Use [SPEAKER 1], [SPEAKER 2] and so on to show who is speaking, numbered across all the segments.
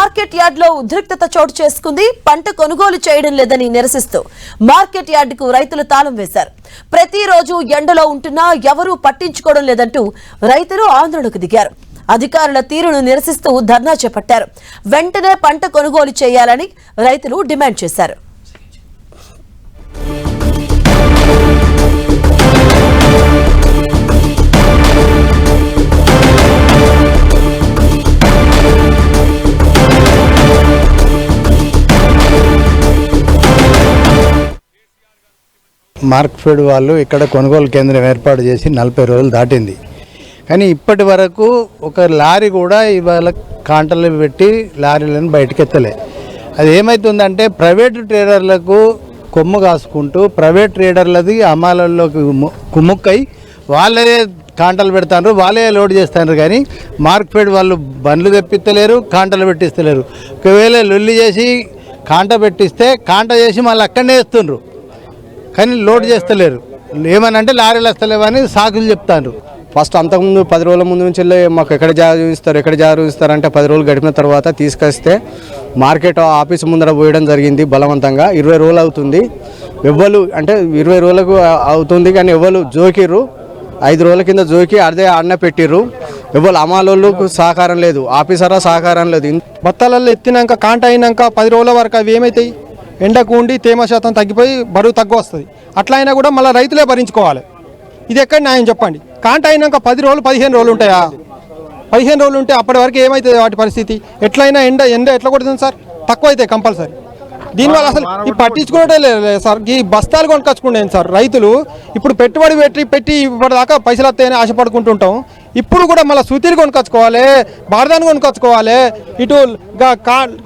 [SPEAKER 1] Market yard లో ఉద్రిక్తత చోటు చేసుకుంది. పంట కొనుగోలు చేయడం లేదని నిరసిస్తూ మార్కెట్ యార్డ్ కు రైతులు తాళం వేశారు. ప్రతిరోజు ఎండలో ఉంటున్నా ఎవరూ పట్టించుకోవడం లేదంటూ రైతులు ఆందోళనకు దిగారు. అధికారుల తీరును నిరసిస్తూ ధర్నా చేపట్టారు. వెంటనే పంట కొనుగోలు చేయాలని రైతులు డిమాండ్ చేశారు.
[SPEAKER 2] మార్క్ఫెడ్ వాళ్ళు ఇక్కడ కొనుగోలు కేంద్రం ఏర్పాటు చేసి 40 రోజులు దాటింది. కానీ ఇప్పటి వరకు ఒక లారీ కూడా ఇవాళ కాంటలు పెట్టి లారీలను బయటకెత్తలే. అది ఏమవుతుందంటే ప్రైవేటు ట్రేడర్లకు కొమ్ము కాసుకుంటూ ప్రైవేట్ ట్రేడర్లది అమ్మాలలోకి కుమ్ముక్కై వాళ్ళే కాంటలు పెడతారు, వాళ్ళే లోడ్ చేస్తారు. కానీ మార్క్ఫెడ్ వాళ్ళు బండ్లు తెప్పిస్తలేరు, కాంటలు పెట్టిస్తలేరు. ఒకవేళ లొల్లి చేసి కాంట పెట్టిస్తే కాంట చేసి మళ్ళీ అక్కడనే వేస్తుండ్రు, కానీ లోడ్ చేస్తలేరు. ఏమనంటే లారీలు వస్తలేవని సాకులు చెప్తారు.
[SPEAKER 3] ఫస్ట్ అంతకుముందు 10 రోజుల ముందు నుంచి మాకు ఎక్కడ జాగ్రత్త చూపిస్తారు అంటే 10 రోజులు గడిపిన తర్వాత తీసుకొస్తే మార్కెట్ ఆఫీస్ ముందర పోయడం జరిగింది బలవంతంగా. 20 రోజులు అవుతుంది. ఎవ్వరు అంటే 20 రోజులకు అవుతుంది కానీ ఎవరు జోకిర్రు. 5 రోజుల కింద జోకి అదే అన్న పెట్టిర్రు. ఎవరు అమాలోళ్ళకు సహకారం లేదు, ఆఫీసర్ సహకారం లేదు.
[SPEAKER 4] బత్తాలలో ఎత్తినాక కాంట అయినాక 10 రోజుల వరకు అవి ఏమవుతాయి, ఎండకు ఉండి తేమ శాతం తగ్గిపోయి బరువు తగ్గు వస్తుంది. అట్లా అయినా కూడా మళ్ళీ రైతులే భరించుకోవాలి. ఇది ఎక్కడ న్యాయం చెప్పండి. కాంట అయినాక 10 రోజులు 15 రోజులు ఉంటాయా? 15 రోజులు ఉంటే అప్పటి వరకు ఏమవుతుంది వాటి పరిస్థితి? ఎట్లయినా ఎండ ఎట్లా కొడుతుంది సార్? తక్కువ అవుతాయి కంపల్సరీ. దీనివల్ల అసలు ఈ పట్టించుకునే లేదు సార్. ఈ బస్తాలు కొనుకొచ్చుకుంటాను సార్ రైతులు. ఇప్పుడు పెట్టుబడి పెట్టి ఇప్పటిదాకా పైసలు వస్తాయని ఆశపడుకుంటుంటాం. ఇప్పుడు కూడా మళ్ళీ సుతీరు కొనుకొచ్చుకోవాలి, బారదాన్ని కొనుకొచ్చుకోవాలి. ఇటు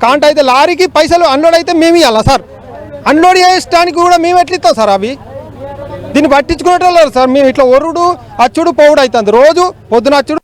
[SPEAKER 4] కాంట అయితే లారీకి పైసలు అన్లోడ్ అయితే మేము ఇవ్వాలా సార్? అన్లోడ్ చేయడానికి కూడా మేము ఎట్లా ఇస్తాం సార్? అవి దీన్ని పట్టించుకునేటోళ్ళు సార్. మేము ఇట్లా ఒరుడు అచ్చుడు పోవుడు అవుతుంది. రోజు పొద్దున అచ్చుడు.